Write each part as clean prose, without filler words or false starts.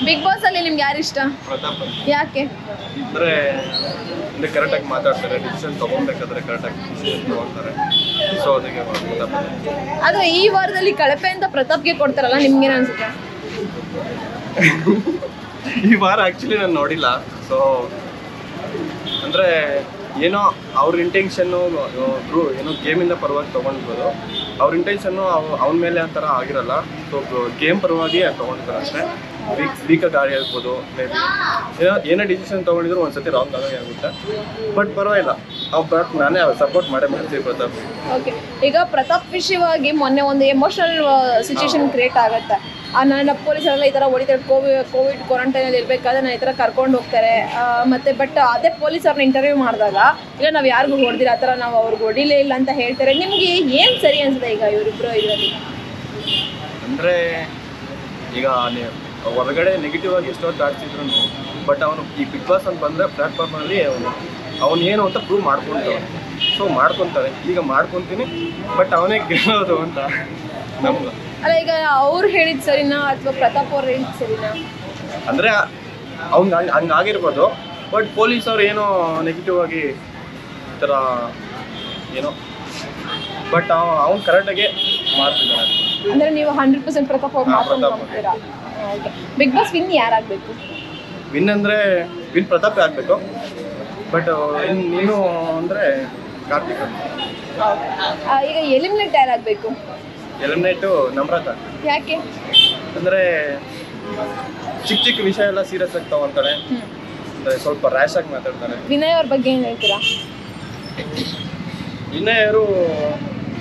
Big boss ಅಲ್ಲಿ ನಿಮ್ಗೆ ಯಾರು ಇಷ್ಟ? ಪ್ರತಾಪ್ ಯಾಕೆ? ಅಂದ್ರೆ ಕರೆಕ್ಟಾಗಿ ಮಾತಾಡ್ತಾರೆ, ಡಿಸಿಷನ್ ತಗೊಬೇಕಾದ್ರೆ ಕರೆಕ್ಟಾಗಿ ಡಿಸಿಷನ್ ತಗೊಳ್ತಾರೆ. ಸೊ ಅದಕ್ಕೆ ಪ್ರತಾಪ್. ಆದ್ರೆ ಈ ವಾರದಲ್ಲಿ ಕಳಪೆ ಅಂತ ಪ್ರತಾಪ್ಗೆ ಕೊಡ್ತಾರಲ್ಲ, ನಿಮ್ಗೇನು ಅನ್ಸುತ್ತೆ? ಈ ವಾರ ಆ್ಯಕ್ಚುಲಿ ನಾನು ನೋಡಿಲ್ಲ. ಸೊ ಅಂದರೆ ಏನೋ ಅವ್ರ ಇಂಟೆನ್ಷನ್ನು ಏನೋ ಗೇಮಿಂದ ಪರವಾಗಿ ತೊಗೊಂಡಿರ್ಬೋದು. ಅವ್ರ ಇಂಟೆನ್ಷನ್ನು ಅವನ ಮೇಲೆ ಆ ಥರ ಆಗಿರಲ್ಲ. ಸೊ ಗೇಮ್ ಪರವಾಗಿ ತೊಗೊಂಡಿರ್ತಾರೆ ಅಷ್ಟೇ. ವೀಕಾಗಿ ಗಾಡಿ ಆಗ್ಬೋದು, ಮೇ ಬಿ ಏನೇ ಡಿಸಿಷನ್ ತೊಗೊಂಡಿದ್ರು ಒಂದ್ಸತಿ ರಾಂಗ್ ಆಗೇ ಆಗುತ್ತೆ. ಬಟ್ ಪರವಾಗಿಲ್ಲ, ನಾನೇ ಸಪೋರ್ಟ್ ಮಾಡ್ತೀವಿ ಪ್ರತಾಪ್. ಓಕೆ, ಈಗ ಪ್ರತಾಪ್ ವಿಷಯವಾಗಿ ಮೊನ್ನೆ ಒಂದು ಎಮೋಷನಲ್ ಸಿಚುವೇಶನ್ ಕ್ರಿಯೇಟ್ ಆಗುತ್ತೆ. ನನ್ನ ಪೊಲೀಸರೆಲ್ಲ ಈ ಥರ ಹೊಡಿತಾರೆ, ಕೋವಿಡ್ ಕ್ವಾರಂಟೈನಲ್ಲಿ ಇರಬೇಕಾದ್ರೆ ನಾನು ಈ ಥರ ಕರ್ಕೊಂಡು ಹೋಗ್ತಾರೆ. ಮತ್ತು ಬಟ್ ಅದೇ ಪೊಲೀಸರನ್ನ ಇಂಟರ್ವ್ಯೂ ಮಾಡಿದಾಗ ಇಲ್ಲ ನಾವು ಯಾರಿಗೂ ಹೊಡೆದಿಲ್ಲ, ಆ ಥರ ನಾವು ಅವ್ರಿಗೆ ಹೊಡಿಲೇ ಇಲ್ಲ ಅಂತ ಹೇಳ್ತಾರೆ. ನಿಮಗೆ ಏನು ಸರಿ ಅನಿಸುತ್ತೆ ಈಗ ಇವರಿಬ್ಬರು ಇದರಲ್ಲಿ? ಅಂದರೆ ಈಗ ಹೊರಗಡೆ ನೆಗೆಟಿವ್ ಆಗಿ ಎಷ್ಟೋ ಆಡ್ತಿದ್ರು, ಬಟ್ ಅವನು ಈ ಬಿಗ್ ಬಾಸ್ ಅಂತ ಬಂದರೆ ಪ್ಲ್ಯಾಟ್ಫಾರ್ಮಲ್ಲಿ ಅವನು ಏನು ಅಂತ ಪ್ರೂವ್ ಮಾಡ್ಕೊಳ್ತಾವೆ. ಸೊ ಮಾಡ್ಕೊತಾರೆ, ಈಗ ಮಾಡ್ಕೊತೀನಿ, ಬಟ್ ಅವನೇ ಗೆಲ್ಲೋದು ಅಂತ ನಮ್ಗೆ. ಅಲ್ಲ, ಈಗ ಅವ್ರು ಹೇಳಿದ್ದು ಸರಿನಾ ಅಥವಾ ಪ್ರತಾಪ್ ಅವ್ರು ಹೇಳಿದ್ದು ಸರಿನಾ? ಅಂದರೆ ಅವ್ನು ಹಂಗಾಗಿರ್ಬೋದು, ಬಟ್ ಪೊಲೀಸ್ ಅವ್ರು ಏನೋ ನೆಗೆಟಿವ್ ಆಗಿ ಈ ಥರ ಏನೋ, ಬಟ್ ಅವ್ನು ಕರೆಕ್ಟಾಗಿ ಮಾಡ್ತಿದ್ದಾನೆ. ಅಂದರೆ ನೀವು 100% ಪ್ರತಾಪ್ ಅವ್ರು ಮಾಡ್ಕೊಂಡ್ತೀರಾ? ಓಕೆ, ಬಿಗ್ ಬಾಸ್ ವಿನ್ ಯಾರಾಗಬೇಕು? ವಿನ್ ಅಂದರೆ ವಿನ್ ಪ್ರತಾಪ್ ಆಗಬೇಕು, ಬಟ್ ನೀನು ಅಂದರೆ ಕಾರ್ತಿಕ್. ಈಗ ಎಲಿಮಿನೇಟ್ ಯಾರಾಗಬೇಕು? ಎಲಿಮಿನೇಟು ನಮ್ರತ. ಯಾಕೆ? ಅಂದರೆ ಚಿಕ್ಕ ವಿಷಯ ಎಲ್ಲ ಸೀರಿಯಸ್ ಆಗಿ ತಗೊಳ್ತಾಳೆ, ಅಂದರೆ ಸ್ವಲ್ಪ ರ್ಯಾಶ್ ಆಗಿ ಮಾತಾಡ್ತಾನೆ. ವಿನಯ್ ಅವ್ರ ಬಗ್ಗೆ ಏನು ಹೇಳ್ತೀರಾ? ವಿನಯರು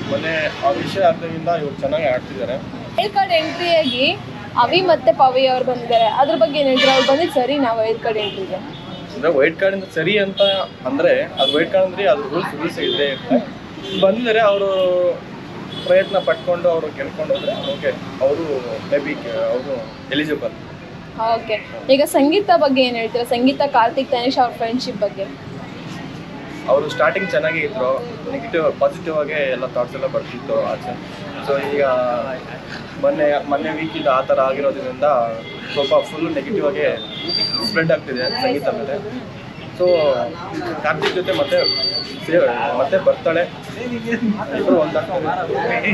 ಮೊನ್ನೆ ಆ ವಿಷಯ ಆದಾಗಿಂದ ಇವ್ರು ಚೆನ್ನಾಗಿ ಆಡ್ತಿದ್ದಾರೆ. ವೈಲ್ಡ್ ಕಾರ್ಡ್ ಎಂಟ್ರಿಯಾಗಿ ಅವಿ ಮತ್ತು ಪವಿ ಅವ್ರು ಬಂದಿದ್ದಾರೆ, ಅದ್ರ ಬಗ್ಗೆ ಏನು ಹೇಳ್ತೀರಾ? ಅವ್ರು ಬಂದಿದ್ದು ಸರಿ ನಾವು ವೈಲ್ಡ್ ಕಾರ್ಡ್ ಎಂಟ್ರಿಗೆ? ಅಂದರೆ ವೈಲ್ಡ್ ಕಾರ್ಡಿಂದ ಸರಿ ಅಂತ ಅಂದರೆ ಅದು ವೈಲ್ಡ್ ಕಾರ್ಡ್ ಅಂದರೆ ಅದು ರೂಲ್ಸ್ ಇದ್ದೇ ಇರುತ್ತೆ. ಬಂದಿದ್ದಾರೆ, ಅವರು ಪ್ರಯತ್ನ ಪಟ್ಕೊಂಡು ಅವರು ಗೆಲ್ಕೊಂಡು ಹೋದರೆ ಓಕೆ, ಅವರು ಮೇ ಬಿ ಅವರು ಎಲಿಜಿಬಲ್. ಓಕೆ, ಈಗ ಸಂಗೀತ ಬಗ್ಗೆ ಏನು ಹೇಳ್ತೀರಾ? ಸಂಗೀತ, ಕಾರ್ತಿಕ್, ತನಿಷ್ ಅವ್ರ ಫ್ರೆಂಡ್ಶಿಪ್ ಬಗ್ಗೆ? ಅವರು ಸ್ಟಾರ್ಟಿಂಗ್ ಚೆನ್ನಾಗೇ ಇದ್ದರು, ನೆಗೆಟಿವ್ ಪಾಸಿಟಿವ್ ಆಗಿ ಎಲ್ಲ ಥಾಟ್ಸ್ ಎಲ್ಲ ಬರ್ತಿತ್ತು ಆಚೆ. ಸೊ ಈಗ ಮೊನ್ನೆ ವೀಕಿಂದ ಆ ಥರ ಆಗಿರೋದ್ರಿಂದ ಸ್ವಲ್ಪ ಫುಲ್ ನೆಗೆಟಿವ್ ಆಗಿ ಸ್ಪ್ರೆಡ್ ಆಗ್ತಿದೆ ಸಂಗೀತ ಮೇಲೆ. ಸೊ ಕಾರ್ತಿಕ್ ಜೊತೆ ಮತ್ತೆ ಬರ್ತಾಳೆ, ಇಬ್ಬರು ಒಂದಾಗ್ತಾರೆ.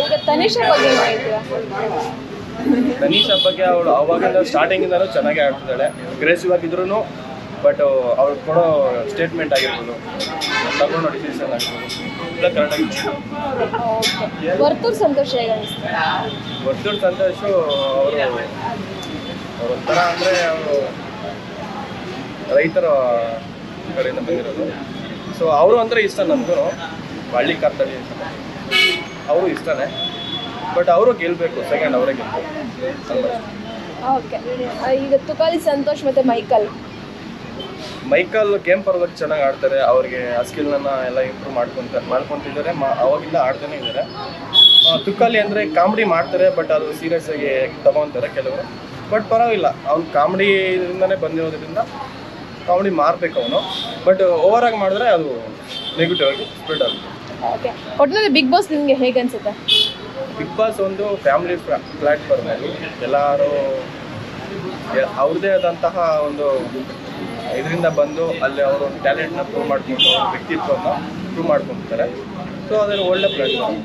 ಈಗ ತನಿಷ್ ಬಗ್ಗೆ ಏನು ಹೇಳ್ತೀರಾ? ತನಿಷಾ ಬಗ್ಗೆ ಅವಳು ಅವಾಗಿಂದ ಸ್ಟಾರ್ಟಿಂಗಿಂದಲೂ ಚೆನ್ನಾಗಿ ಆಡ್ತಿದ್ದಾಳೆ, ಅಗ್ರೆಸಿವ್ ಆಗಿದ್ರು. ಬಟ್ ಅವ್ರು ಕೊಡೋ ಸ್ಟೇಟ್ಮೆಂಟ್ ಆಗಿರ್ಬೋದು, ತಗೊಂಡು ಡಿಸಿಷನ್ ಆಗಿರ್ಬೋದು, ಎಲ್ಲ ಕರೆಕ್ಟಾಗಿ. ವರ್ತೂರ್ ಸಂತೋಷ್ ಹೇಗೆ ಅನಿಸ್ತು? ವರ್ತೂರ್ ಸಂತೋಷು ಅವರು ಒಂಥರ ಅಂದರೆ ಅವರು ರೈತರ ಕಡೆಯಿಂದ ಬಂದಿರೋದು. ಸೊ ಅವರು ಅಂದರೆ ಇಷ್ಟ ನಮಗೂ, ಹಳ್ಳಿ ಕಾರ್ತಳ್ಳಿ ಅವರು ಇಷ್ಟನೇ. ಬಟ್ ಅವರು ಗೆಲ್ಲಬೇಕು, ಸೆಕೆಂಡ್ ಅವರೇ ಗೆಲ್ಲಬೇಕು. ಓಕೆ, ಈಗ ತುಕಾಲಿ ಸಂತೋಷ್ ಮತ್ತು ಮೈಕಲ್ ಗೇಮ್ ಪರವಾಗಿ ಚೆನ್ನಾಗಿ ಆಡ್ತಾರೆ. ಅವ್ರಿಗೆ ಆ ಸ್ಕಿಲ್ನ ಎಲ್ಲ ಇಂಪ್ರೂವ್ ಮಾಡ್ಕೊತಿದ್ದಾರೆ, ಅವಾಗಿಂದ ಆಡ್ತಾನೆ ಇದ್ದಾರೆ. ತುಕಾಲಿ ಅಂದರೆ ಕಾಮಿಡಿ ಮಾಡ್ತಾರೆ, ಬಟ್ ಅದು ಸೀರಿಯಸ್ ಆಗಿ ತಗೊತಾರೆ ಕೆಲವರು. ಬಟ್ ಪರವಾಗಿಲ್ಲ, ಅವ್ನು ಕಾಮಿಡಿಯಿಂದನೇ ಬಂದಿರೋದ್ರಿಂದ ಕಾಮಿಡಿ ಮಾರಬೇಕು ಅವನು. ಬಟ್ ಓವರ್ ಆಗಿ ಮಾಡಿದ್ರೆ ಅದು ನೆಗೆಟಿವ್ ಆಗಿ ಸ್ಪ್ರೆಡ್ ಆಗುತ್ತೆ. ಓಕೆ, ಒಟ್ಟಿನಲ್ಲಿ ಬಿಗ್ ಬಾಸ್ ನಿಮಗೆ ಹೇಗೆ ಅನಿಸುತ್ತೆ? ಬಿಗ್ ಬಾಸ್ ಒಂದು ಫ್ಯಾಮಿಲಿ ಪ್ಲ್ಯಾಟ್ಫಾರ್ಮ್ ಅಲ್ಲಿ ಎಲ್ಲರೂ ಅವ್ರದ್ದೇ ಆದಂತಹ ಒಂದು ಇದರಿಂದ ಬಂದು ಅಲ್ಲಿ ಅವರು ಟ್ಯಾಲೆಂಟ್ನ ಪ್ರೂವ್ ಮಾಡ್ಕೊಂಡು ವ್ಯಕ್ತಿತ್ವವನ್ನು ಪ್ರೂವ್ ಮಾಡ್ಕೊತಾರೆ. ಸೊ ಅದರಲ್ಲಿ ಒಳ್ಳೆ ಪ್ಲ್ಯಾಟ್ಫಾರ್ಮ್.